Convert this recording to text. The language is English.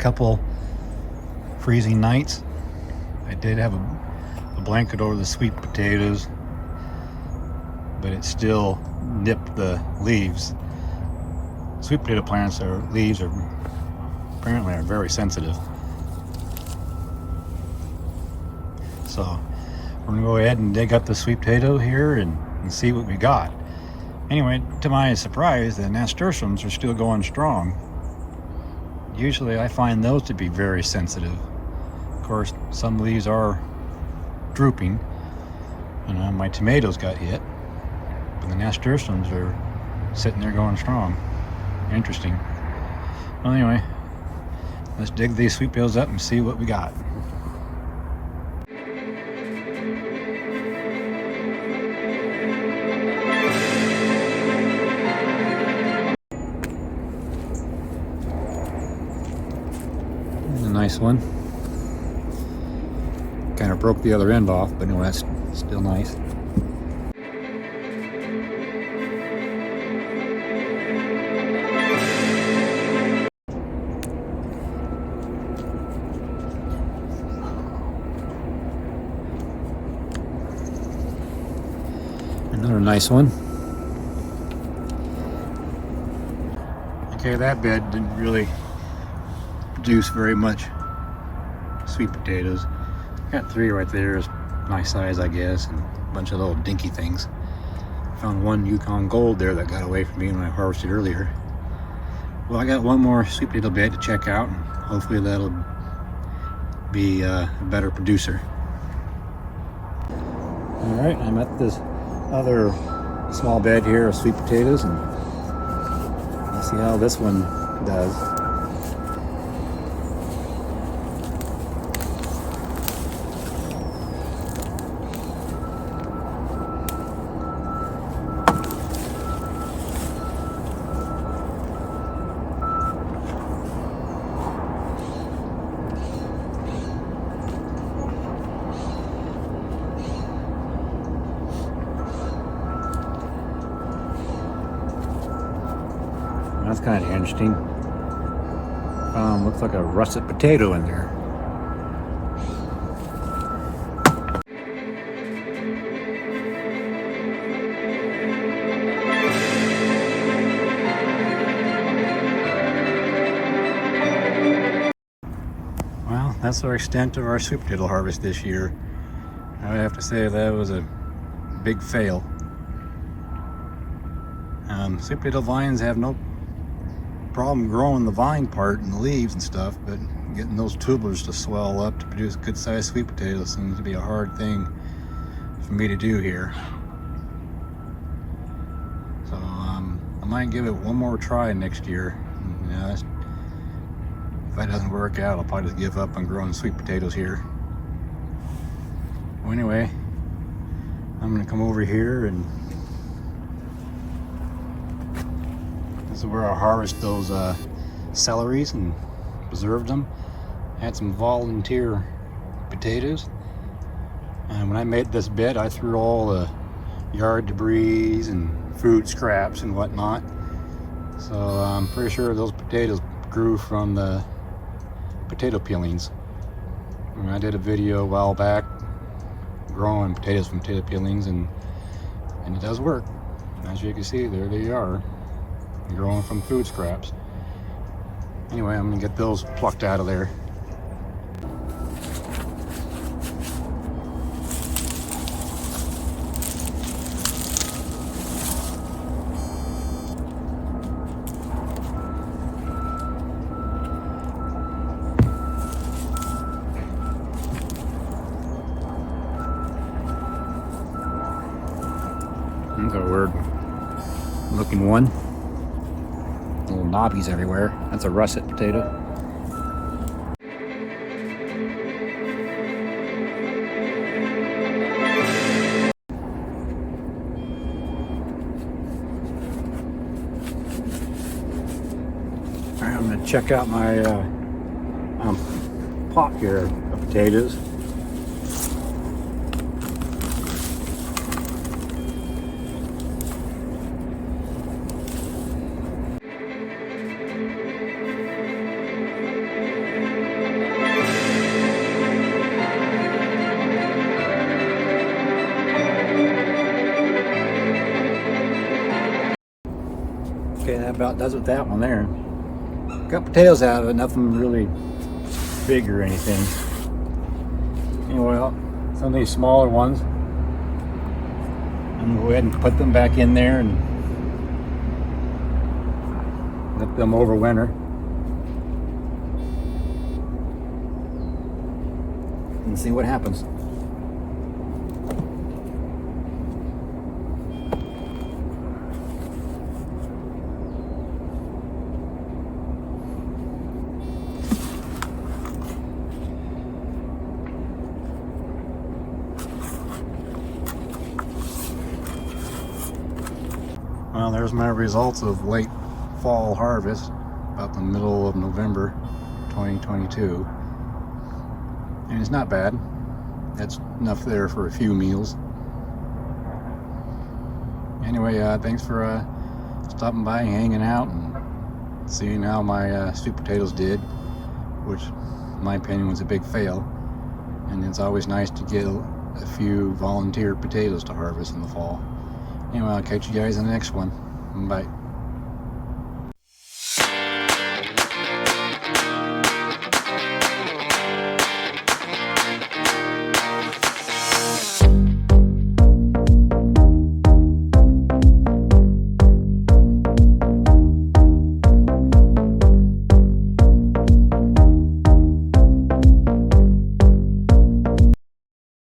couple freezing nights. I did have a blanket over the sweet potatoes, but it still nipped the leaves. Sweet potato plants, their leaves are apparently very sensitive. So we're gonna go ahead and dig up the sweet potato here and see what we got. Anyway, to my surprise, the nasturtiums are still going strong. Usually I find those to be very sensitive. Of course, some leaves are drooping. My tomatoes got hit, but the nasturtiums are sitting there going strong. Interesting. Well, anyway, let's dig these sweet potatoes up and see what we got. Nice one. Kind of broke the other end off, but no, that's still nice. Another nice one. Okay, that bed didn't really produce very much sweet potatoes. Got 3 right there, is nice size, I guess, and a bunch of little dinky things. Found one Yukon Gold there that got away from me when I harvested earlier. Well, I got one more sweet potato bed to check out, and hopefully that'll be a better producer. Alright, I'm at this other small bed here of sweet potatoes, and let's see how this one does. That's kind of interesting. Looks like a russet potato in there. Well, that's our extent of our sweet potato harvest this year. I would have to say that was a big fail. Sweet potato vines have no problem growing the vine part and the leaves and stuff, but getting those tubers to swell up to produce good sized sweet potatoes seems to be a hard thing for me to do here. So I might give it one more try next year. If that doesn't work out, I'll probably just give up on growing sweet potatoes here. Well, anyway, I'm gonna come over here, and this is where I harvest those celeries and preserved them. I had some volunteer potatoes, and when I made this bed, I threw all the yard debris and food scraps and whatnot. So I'm pretty sure those potatoes grew from the potato peelings. And I did a video a while back growing potatoes from potato peelings, and it does work. As you can see, there they are, growing from food scraps. Anyway, I'm gonna get those plucked out of there. That's a weird looking one. Little knobbies everywhere. That's a russet potato. Alright, I'm gonna check out my pot here of potatoes. about does it with that one there. Got potatoes out of it, nothing really big or anything. Anyway, some of these smaller ones, I'm gonna go ahead and put them back in there and let them overwinter. And see what happens. Well, there's my results of late fall harvest, about the middle of November 2022. And it's not bad. That's enough there for a few meals. Anyway, thanks for stopping by and hanging out and seeing how my sweet potatoes did, which in my opinion was a big fail. And it's always nice to get a few volunteer potatoes to harvest in the fall. Anyway, I'll catch you guys in the next one. Bye.